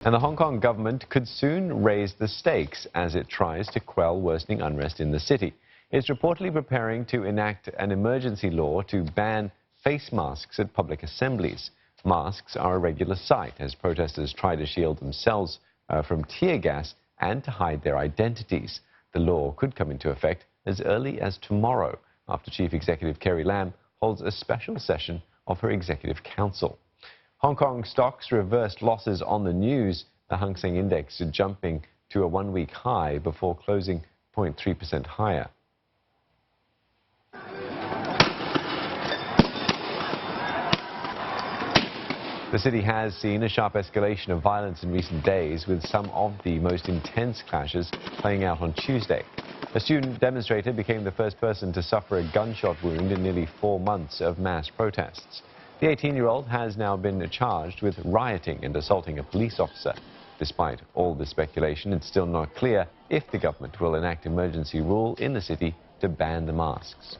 And the Hong Kong government could soon raise the stakes as it tries to quell worsening unrest in the city. It's reportedly preparing to enact an emergency law to ban face masks at public assemblies. Masks are a regular sight as protesters try to shield themselves from tear gas and to hide their identities. The law could come into effect as early as tomorrow, after Chief Executive Carrie Lam holds a special session of her Executive Council. Hong Kong stocks reversed losses on the news, the Hang Seng Index jumping to a one-week high before closing 0.3% higher. The city has seen a sharp escalation of violence in recent days, with some of the most intense clashes playing out on Tuesday. A student demonstrator became the first person to suffer a gunshot wound in nearly 4 months of mass protests. The 18-year-old has now been charged with rioting and assaulting a police officer. Despite all the speculation, it's still not clear if the government will enact emergency rule in the city to ban the masks.